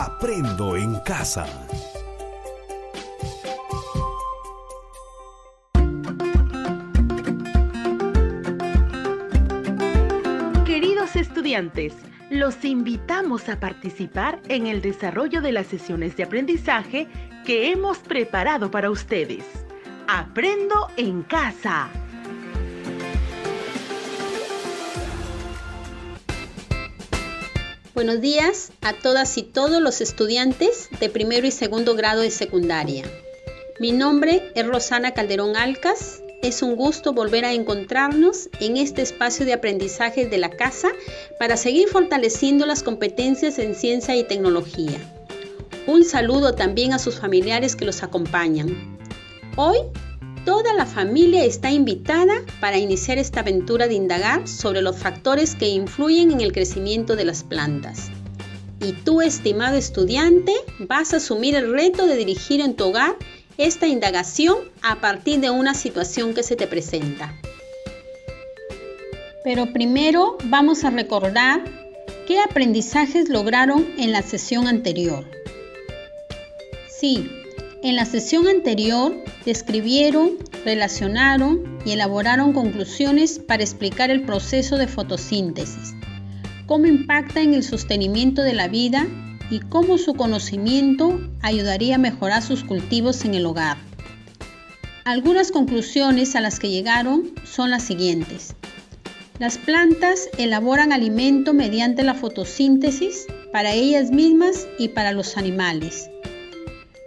Aprendo en casa. Queridos estudiantes, los invitamos a participar en el desarrollo de las sesiones de aprendizaje que hemos preparado para ustedes. Aprendo en casa. Buenos días a todas y todos los estudiantes de primero y segundo grado de secundaria. Mi nombre es Rosana Calderón Alcas. Es un gusto volver a encontrarnos en este espacio de aprendizaje de la casa para seguir fortaleciendo las competencias en ciencia y tecnología. Un saludo también a sus familiares que los acompañan. Hoy, toda la familia está invitada para iniciar esta aventura de indagar sobre los factores que influyen en el crecimiento de las plantas. Y tú, estimado estudiante, vas a asumir el reto de dirigir en tu hogar esta indagación a partir de una situación que se te presenta. Pero primero vamos a recordar qué aprendizajes lograron en la sesión anterior. Sí, en la sesión anterior describieron, relacionaron y elaboraron conclusiones para explicar el proceso de fotosíntesis, cómo impacta en el sostenimiento de la vida y cómo su conocimiento ayudaría a mejorar sus cultivos en el hogar. Algunas conclusiones a las que llegaron son las siguientes. Las plantas elaboran alimento mediante la fotosíntesis para ellas mismas y para los animales.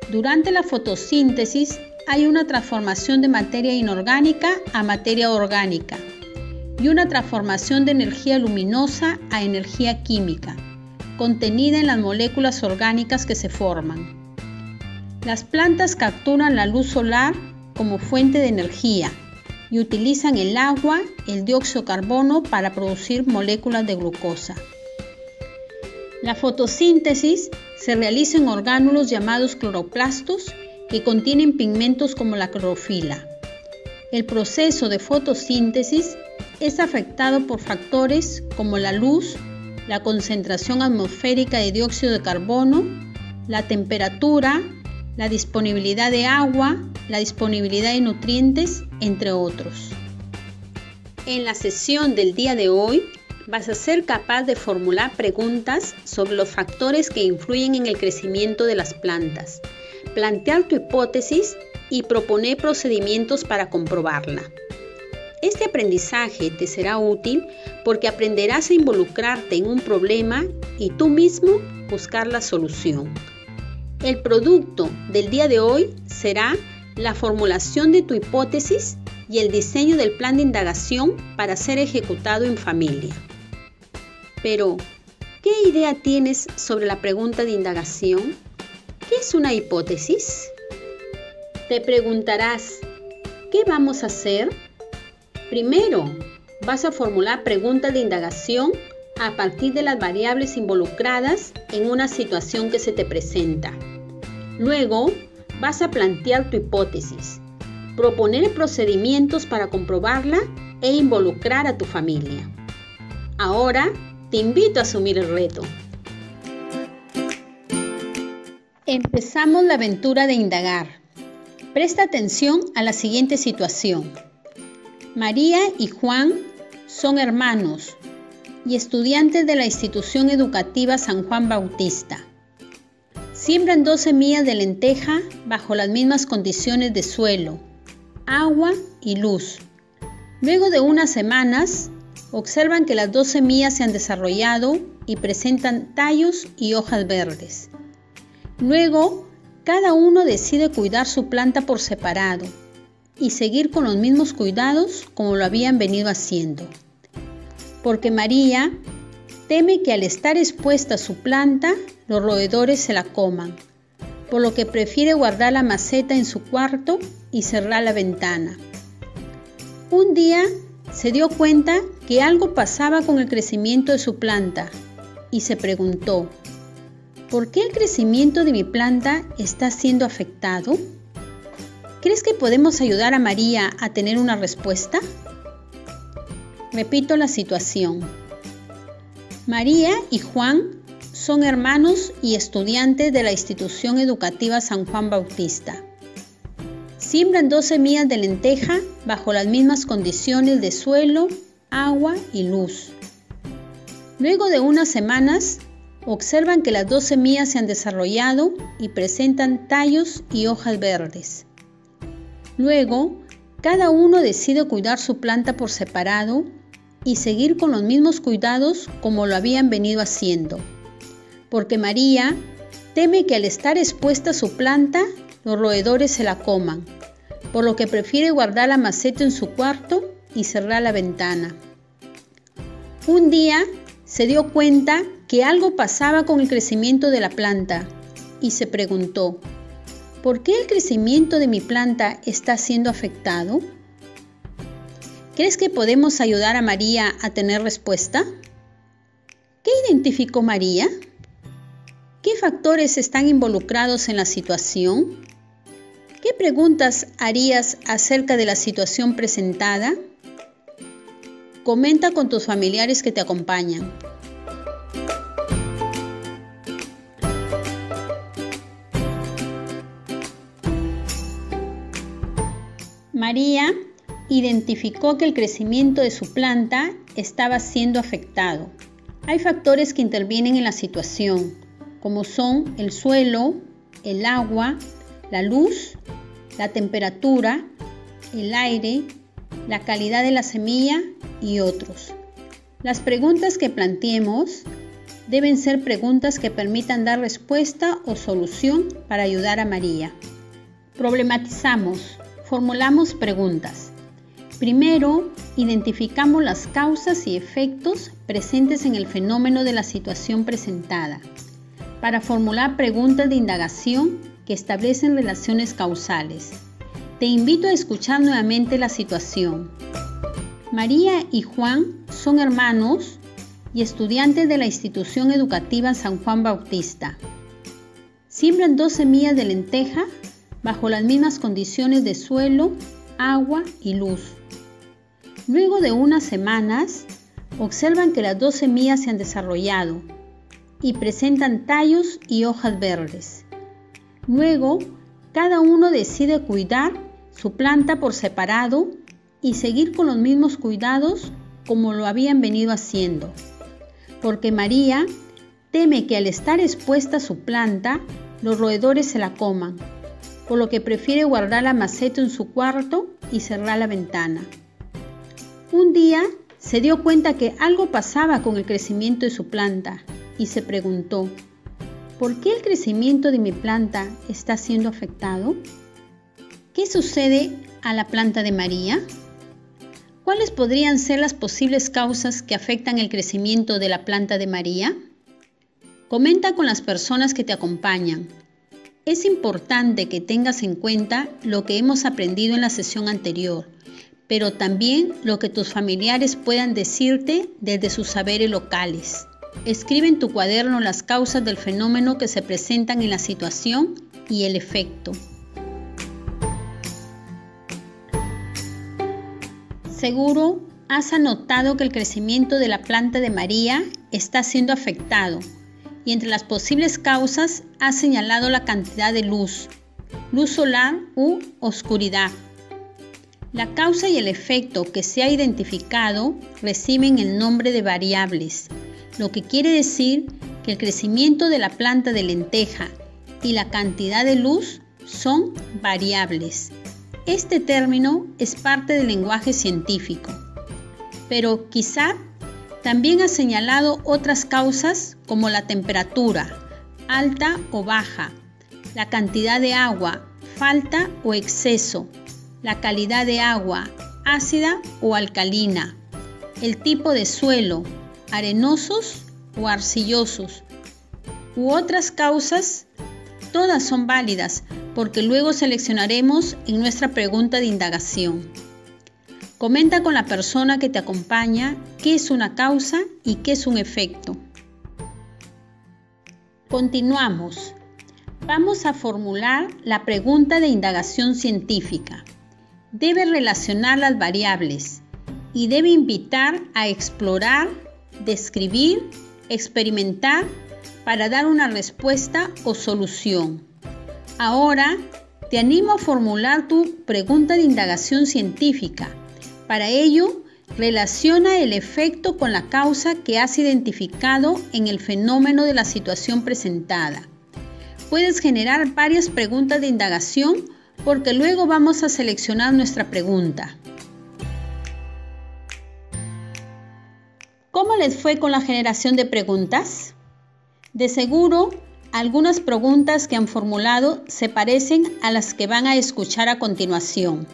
Durante la fotosíntesis hay una transformación de materia inorgánica a materia orgánica y una transformación de energía luminosa a energía química, contenida en las moléculas orgánicas que se forman. Las plantas capturan la luz solar como fuente de energía y utilizan el agua, el dióxido de carbono para producir moléculas de glucosa. La fotosíntesis se realiza en orgánulos llamados cloroplastos que contienen pigmentos como la clorofila. El proceso de fotosíntesis es afectado por factores como la luz, la concentración atmosférica de dióxido de carbono, la temperatura, la disponibilidad de agua, la disponibilidad de nutrientes, entre otros. En la sesión del día de hoy vas a ser capaz de formular preguntas sobre los factores que influyen en el crecimiento de las plantas, plantear tu hipótesis y proponer procedimientos para comprobarla. Este aprendizaje te será útil porque aprenderás a involucrarte en un problema y tú mismo buscar la solución. El producto del día de hoy será la formulación de tu hipótesis y el diseño del plan de indagación para ser ejecutado en familia. Pero, ¿qué idea tienes sobre la pregunta de indagación? ¿Qué es una hipótesis? Te preguntarás, ¿qué vamos a hacer? Primero, vas a formular preguntas de indagación a partir de las variables involucradas en una situación que se te presenta. Luego, vas a plantear tu hipótesis, proponer procedimientos para comprobarla e involucrar a tu familia. Ahora, te invito a asumir el reto. Empezamos la aventura de indagar. Presta atención a la siguiente situación. María y Juan son hermanos y estudiantes de la institución educativa San Juan Bautista. Siembran 2 semillas de lenteja bajo las mismas condiciones de suelo, agua y luz. Luego de unas semanas, observan que las 2 semillas se han desarrollado y presentan tallos y hojas verdes. Luego, cada uno decide cuidar su planta por separado y seguir con los mismos cuidados como lo habían venido haciendo. Porque María teme que al estar expuesta su planta, los roedores se la coman, por lo que prefiere guardar la maceta en su cuarto y cerrar la ventana. Un día se dio cuenta que algo pasaba con el crecimiento de su planta y se preguntó, ¿por qué el crecimiento de mi planta está siendo afectado? ¿Crees que podemos ayudar a María a tener una respuesta? Repito la situación. María y Juan son hermanos y estudiantes de la institución educativa San Juan Bautista. Siembran 2 semillas de lenteja bajo las mismas condiciones de suelo, agua y luz. Luego de unas semanas, observan que las 2 semillas se han desarrollado y presentan tallos y hojas verdes. Luego, cada uno decide cuidar su planta por separado y seguir con los mismos cuidados como lo habían venido haciendo, porque María teme que al estar expuesta su planta, los roedores se la coman, por lo que prefiere guardar la maceta en su cuarto y cerrar la ventana. Un día se dio cuenta que algo pasaba con el crecimiento de la planta y se preguntó, ¿por qué el crecimiento de mi planta está siendo afectado? ¿Crees que podemos ayudar a María a tener respuesta? ¿Qué identificó María? ¿Qué factores están involucrados en la situación? ¿Qué preguntas harías acerca de la situación presentada? Comenta con tus familiares que te acompañan. María identificó que el crecimiento de su planta estaba siendo afectado. Hay factores que intervienen en la situación, como son el suelo, el agua, la luz, la temperatura, el aire, la calidad de la semilla y otros. Las preguntas que planteemos deben ser preguntas que permitan dar respuesta o solución para ayudar a María. Problematizamos, formulamos preguntas. Primero, identificamos las causas y efectos presentes en el fenómeno de la situación presentada, para formular preguntas de indagación que establecen relaciones causales. Te invito a escuchar nuevamente la situación. María y Juan son hermanos y estudiantes de la institución educativa San Juan Bautista. Siembran 2 semillas de lenteja bajo las mismas condiciones de suelo, agua y luz. Luego de unas semanas, observan que las 2 semillas se han desarrollado y presentan tallos y hojas verdes. Luego, cada uno decide cuidar su planta por separado y seguir con los mismos cuidados como lo habían venido haciendo, porque María teme que al estar expuesta su planta, los roedores se la coman, por lo que prefiere guardar la maceta en su cuarto y cerrar la ventana. Un día se dio cuenta que algo pasaba con el crecimiento de su planta y se preguntó, ¿por qué el crecimiento de mi planta está siendo afectado? ¿Qué sucede a la planta de María? ¿Cuáles podrían ser las posibles causas que afectan el crecimiento de la planta de María? Comenta con las personas que te acompañan. Es importante que tengas en cuenta lo que hemos aprendido en la sesión anterior, pero también lo que tus familiares puedan decirte desde sus saberes locales. Escribe en tu cuaderno las causas del fenómeno que se presentan en la situación y el efecto. Seguro has anotado que el crecimiento de la planta de María está siendo afectado y entre las posibles causas has señalado la cantidad de luz solar u oscuridad. La causa y el efecto que se ha identificado reciben el nombre de variables, lo que quiere decir que el crecimiento de la planta de lenteja y la cantidad de luz son variables. Este término es parte del lenguaje científico, pero quizá también ha señalado otras causas como la temperatura, alta o baja, la cantidad de agua, falta o exceso, la calidad de agua, ácida o alcalina, el tipo de suelo, arenosos o arcillosos, u otras causas. Todas son válidas porque luego seleccionaremos en nuestra pregunta de indagación. Comenta con la persona que te acompaña qué es una causa y qué es un efecto. Continuamos. Vamos a formular la pregunta de indagación científica. Debe relacionar las variables y debe invitar a explorar, describir, experimentar para dar una respuesta o solución. Ahora te animo a formular tu pregunta de indagación científica. Para ello, relaciona el efecto con la causa que has identificado en el fenómeno de la situación presentada. Puedes generar varias preguntas de indagación porque luego vamos a seleccionar nuestra pregunta. ¿Cómo les fue con la generación de preguntas? De seguro, algunas preguntas que han formulado se parecen a las que van a escuchar a continuación.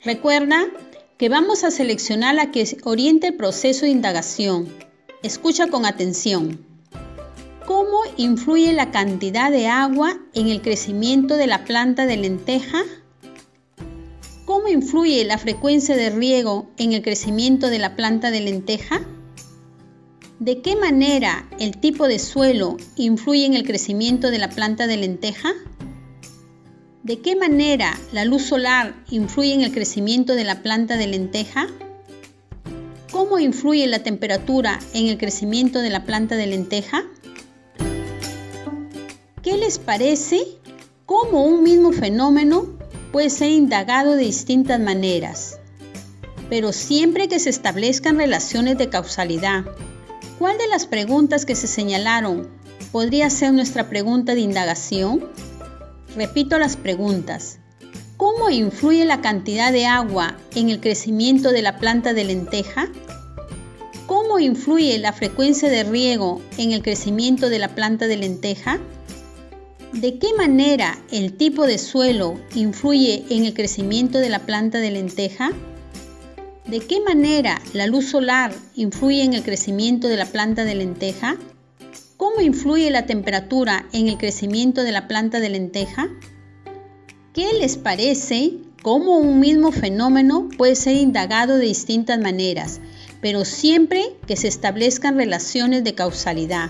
Recuerda que vamos a seleccionar la que oriente el proceso de indagación. Escucha con atención. ¿Cómo influye la cantidad de agua en el crecimiento de la planta de lenteja? ¿Cómo influye la frecuencia de riego en el crecimiento de la planta de lenteja? ¿De qué manera el tipo de suelo influye en el crecimiento de la planta de lenteja? ¿De qué manera la luz solar influye en el crecimiento de la planta de lenteja? ¿Cómo influye la temperatura en el crecimiento de la planta de lenteja? ¿Qué les parece cómo un mismo fenómeno puede ser indagado de distintas maneras, pero siempre que se establezcan relaciones de causalidad? ¿Cuál de las preguntas que se señalaron podría ser nuestra pregunta de indagación? Repito las preguntas. ¿Cómo influye la cantidad de agua en el crecimiento de la planta de lenteja? ¿Cómo influye la frecuencia de riego en el crecimiento de la planta de lenteja? ¿De qué manera el tipo de suelo influye en el crecimiento de la planta de lenteja? ¿De qué manera la luz solar influye en el crecimiento de la planta de lenteja? ¿Cómo influye la temperatura en el crecimiento de la planta de lenteja? ¿Qué les parece cómo un mismo fenómeno puede ser indagado de distintas maneras, pero siempre que se establezcan relaciones de causalidad?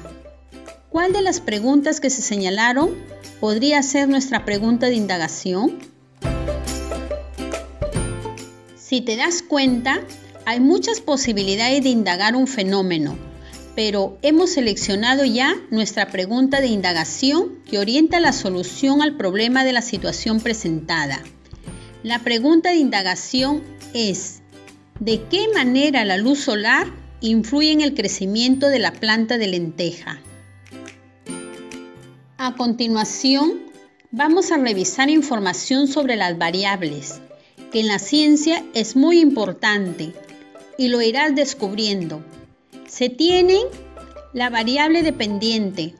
¿Cuál de las preguntas que se señalaron podría ser nuestra pregunta de indagación? Si te das cuenta, hay muchas posibilidades de indagar un fenómeno, pero hemos seleccionado ya nuestra pregunta de indagación que orienta la solución al problema de la situación presentada. La pregunta de indagación es: ¿de qué manera la luz solar influye en el crecimiento de la planta de lenteja? A continuación, vamos a revisar información sobre las variables, que en la ciencia es muy importante y lo irás descubriendo. Se tienen la variable dependiente.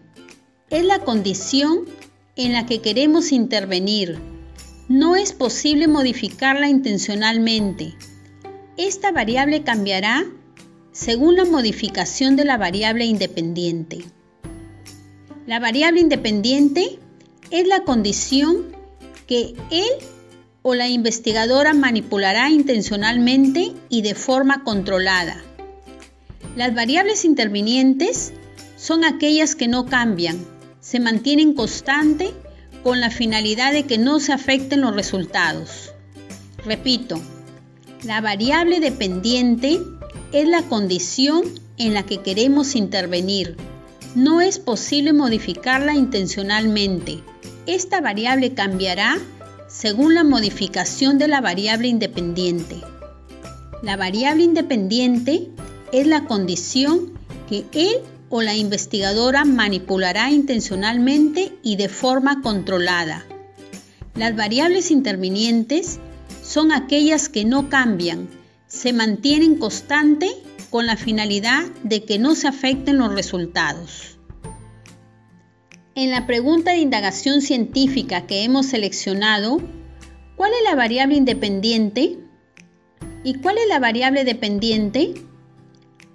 Es la condición en la que queremos intervenir. No es posible modificarla intencionalmente. Esta variable cambiará según la modificación de la variable independiente. La variable independiente es la condición que él o la investigadora manipulará intencionalmente y de forma controlada. Las variables intervinientes son aquellas que no cambian, se mantienen constantes con la finalidad de que no se afecten los resultados. Repito, la variable dependiente es la condición en la que queremos intervenir. No es posible modificarla intencionalmente. Esta variable cambiará según la modificación de la variable independiente. La variable independiente es la condición que él o la investigadora manipulará intencionalmente y de forma controlada. Las variables intervinientes son aquellas que no cambian, se mantienen constantes con la finalidad de que no se afecten los resultados. En la pregunta de indagación científica que hemos seleccionado, ¿cuál es la variable independiente? ¿Y cuál es la variable dependiente?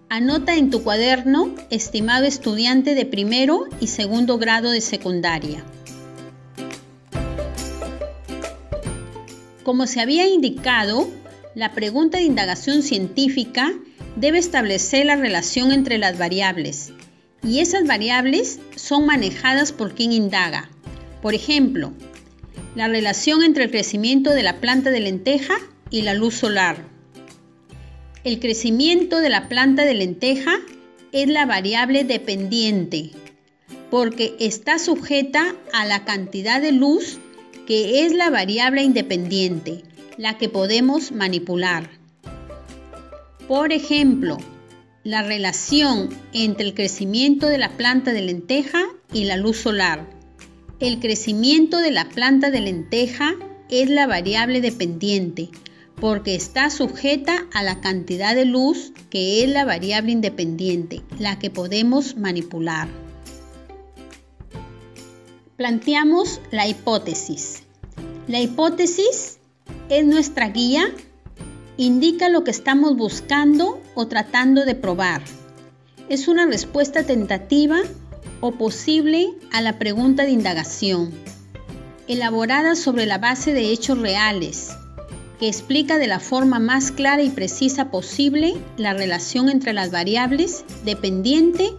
Anota en tu cuaderno, estimado estudiante de primero y segundo grado de secundaria. Como se había indicado, la pregunta de indagación científica debe establecer la relación entre las variables, y esas variables son manejadas por quien indaga. Por ejemplo, la relación entre el crecimiento de la planta de lenteja y la luz solar. El crecimiento de la planta de lenteja es la variable dependiente. porque está sujeta a la cantidad de luz, que es la variable independiente, la que podemos manipular. Por ejemplo, la relación entre el crecimiento de la planta de lenteja y la luz solar. El crecimiento de la planta de lenteja es la variable dependiente, porque está sujeta a la cantidad de luz, que es la variable independiente, la que podemos manipular. Planteamos la hipótesis. La hipótesis es nuestra guía, indica lo que estamos buscando o tratando de probar. Es una respuesta tentativa o posible a la pregunta de indagación, elaborada sobre la base de hechos reales, que explica de la forma más clara y precisa posible la relación entre las variables dependiente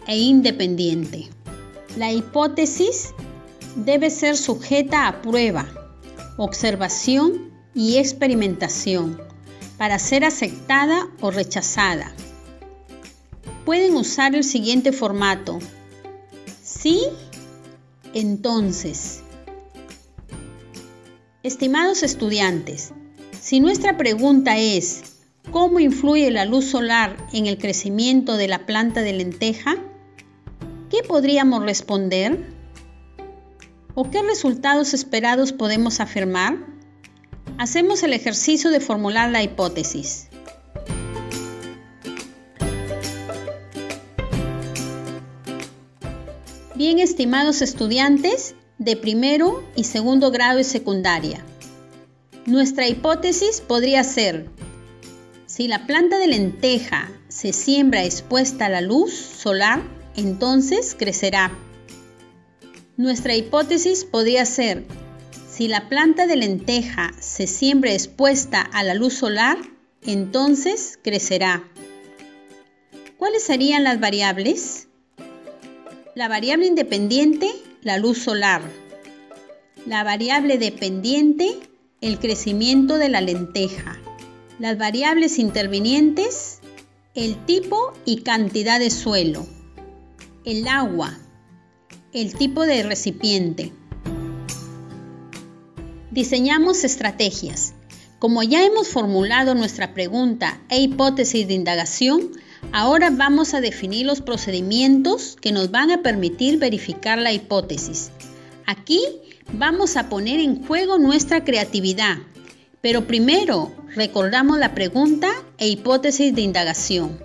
e independiente. La hipótesis debe ser sujeta a prueba, observación y experimentación para ser aceptada o rechazada. Pueden usar el siguiente formato: sí, entonces. Estimados estudiantes, si nuestra pregunta es ¿cómo influye la luz solar en el crecimiento de la planta de lenteja?, ¿qué podríamos responder? ¿O qué resultados esperados podemos afirmar? Hacemos el ejercicio de formular la hipótesis. Bien, estimados estudiantes de primero y segundo grado de secundaria, nuestra hipótesis podría ser: si la planta de lenteja se siembra expuesta a la luz solar, entonces crecerá. Nuestra hipótesis podría ser: si la planta de lenteja se siembra expuesta a la luz solar, entonces crecerá. ¿Cuáles serían las variables? La variable independiente, la luz solar. La variable dependiente, el crecimiento de la lenteja. Las variables intervinientes, el tipo y cantidad de suelo. El agua, el tipo de recipiente. Diseñamos estrategias. Como ya hemos formulado nuestra pregunta e hipótesis de indagación, ahora vamos a definir los procedimientos que nos van a permitir verificar la hipótesis. Aquí vamos a poner en juego nuestra creatividad, pero primero recordamos la pregunta e hipótesis de indagación.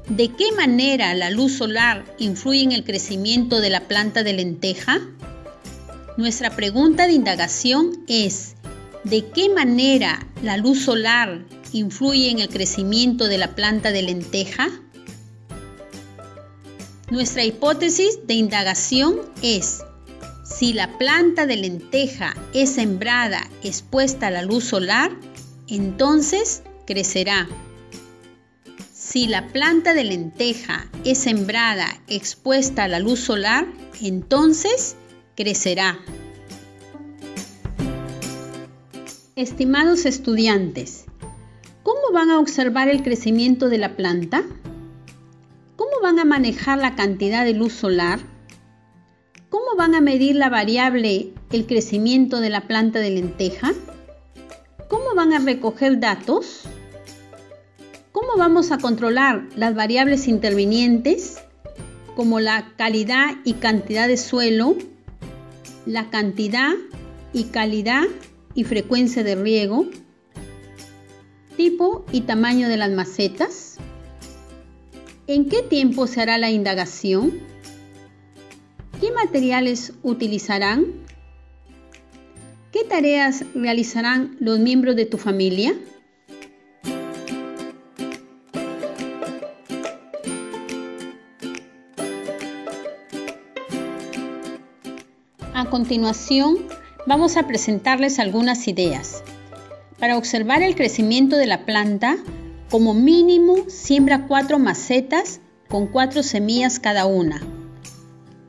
¿De qué manera la luz solar influye en el crecimiento de la planta de lenteja? Nuestra pregunta de indagación es: ¿de qué manera la luz solar influye en el crecimiento de la planta de lenteja? Nuestra hipótesis de indagación es: si la planta de lenteja es sembrada expuesta a la luz solar, entonces crecerá. Si la planta de lenteja es sembrada expuesta a la luz solar, entonces crecerá. Estimados estudiantes, ¿cómo van a observar el crecimiento de la planta? ¿Cómo van a manejar la cantidad de luz solar? ¿Cómo van a medir la variable el crecimiento de la planta de lenteja? ¿Cómo van a recoger datos? ¿Cómo vamos a controlar las variables intervinientes, como la calidad y cantidad de suelo, la cantidad y calidad y frecuencia de riego, tipo y tamaño de las macetas? ¿En qué tiempo se hará la indagación? ¿Qué materiales utilizarán? ¿Qué tareas realizarán los miembros de tu familia? A continuación, vamos a presentarles algunas ideas. Para observar el crecimiento de la planta, como mínimo siembra 4 macetas con 4 semillas cada una.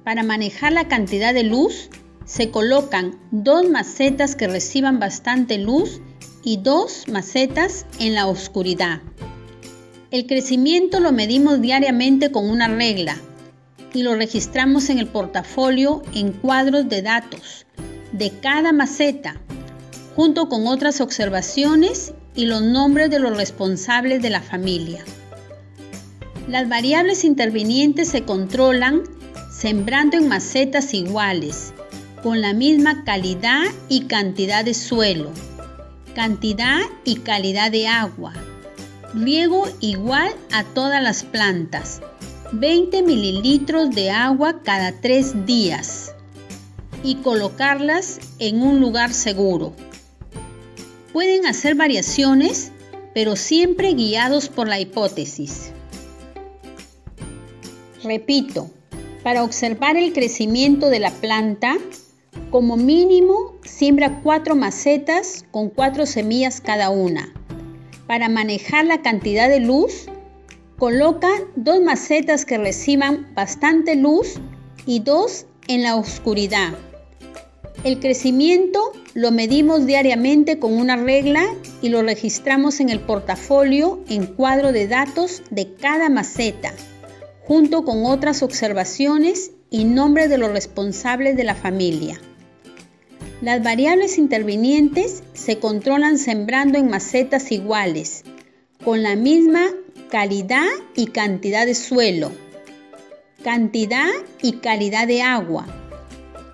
Para manejar la cantidad de luz, se colocan 2 macetas que reciban bastante luz y 2 macetas en la oscuridad. El crecimiento lo medimos diariamente con una regla. y lo registramos en el portafolio en cuadros de datos de cada maceta, junto con otras observaciones y los nombres de los responsables de la familia. Las variables intervinientes se controlan sembrando en macetas iguales, con la misma calidad y cantidad de suelo, cantidad y calidad de agua, riego igual a todas las plantas, 20 mililitros de agua cada 3 días y colocarlas en un lugar seguro. Pueden hacer variaciones, pero siempre guiados por la hipótesis. Repito, para observar el crecimiento de la planta, como mínimo siembra 4 macetas con 4 semillas cada una. Para manejar la cantidad de luz, coloca 2 macetas que reciban bastante luz y 2 en la oscuridad. El crecimiento lo medimos diariamente con una regla y lo registramos en el portafolio en cuadro de datos de cada maceta, junto con otras observaciones y nombres de los responsables de la familia. Las variables intervinientes se controlan sembrando en macetas iguales, con la misma calidad y cantidad de suelo, cantidad y calidad de agua,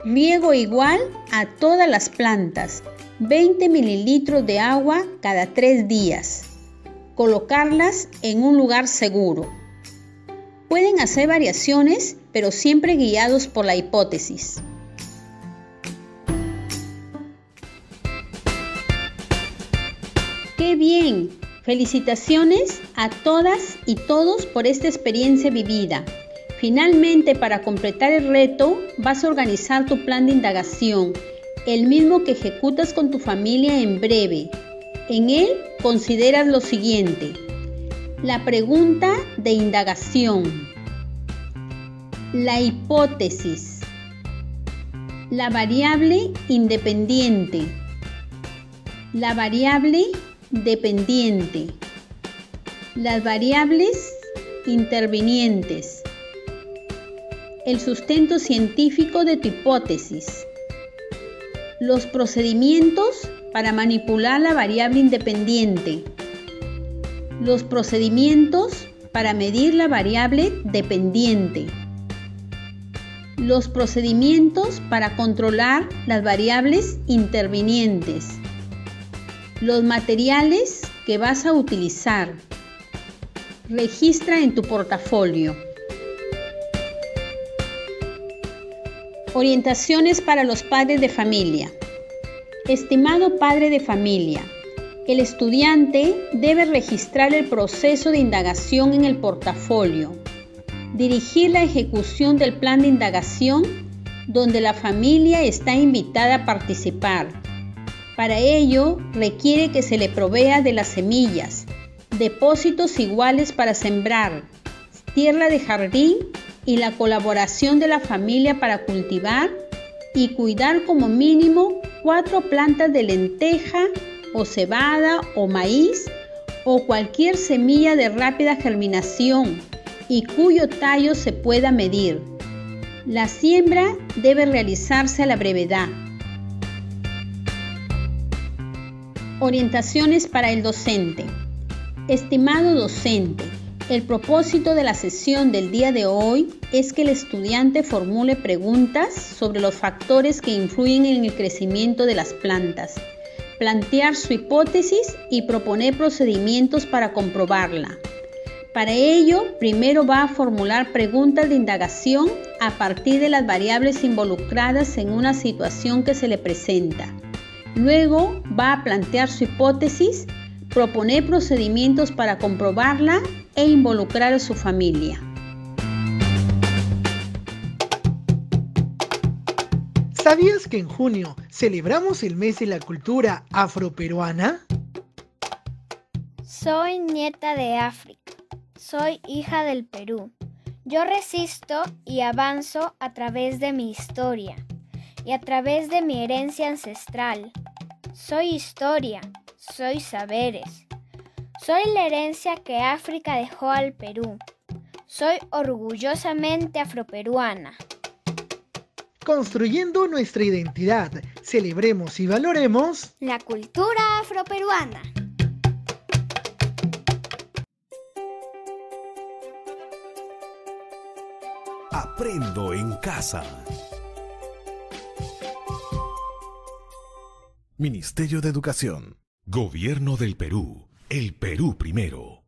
riego igual a todas las plantas, 20 mililitros de agua cada 3 días, colocarlas en un lugar seguro. Pueden hacer variaciones, pero siempre guiados por la hipótesis. ¡Qué bien! Felicitaciones a todas y todos por esta experiencia vivida. Finalmente, para completar el reto, vas a organizar tu plan de indagación, el mismo que ejecutas con tu familia en breve. En él consideras lo siguiente: la pregunta de indagación, la hipótesis, la variable independiente, la variable dependiente, las variables intervinientes, el sustento científico de tu hipótesis, los procedimientos para manipular la variable independiente, los procedimientos para medir la variable dependiente, los procedimientos para controlar las variables intervinientes, los materiales que vas a utilizar. Registra en tu portafolio. Orientaciones para los padres de familia. Estimado padre de familia, el estudiante debe registrar el proceso de indagación en el portafolio, dirigir la ejecución del plan de indagación donde la familia está invitada a participar. Para ello, requiere que se le provea de las semillas, depósitos iguales para sembrar, tierra de jardín y la colaboración de la familia para cultivar y cuidar como mínimo 4 plantas de lenteja o cebada o maíz o cualquier semilla de rápida germinación y cuyo tallo se pueda medir. La siembra debe realizarse a la brevedad. Orientaciones para el docente. Estimado docente, el propósito de la sesión del día de hoy es que el estudiante formule preguntas sobre los factores que influyen en el crecimiento de las plantas, plantear su hipótesis y proponer procedimientos para comprobarla. Para ello, primero va a formular preguntas de indagación a partir de las variables involucradas en una situación que se le presenta. Luego va a plantear su hipótesis, proponer procedimientos para comprobarla e involucrar a su familia. ¿Sabías que en junio celebramos el mes de la cultura afroperuana? Soy nieta de África. Soy hija del Perú. Yo resisto y avanzo a través de mi historia y a través de mi herencia ancestral. Soy historia, soy saberes. Soy la herencia que África dejó al Perú. Soy orgullosamente afroperuana. Construyendo nuestra identidad, celebremos y valoremos la cultura afroperuana. Aprendo en casa. Ministerio de Educación. Gobierno del Perú. El Perú primero.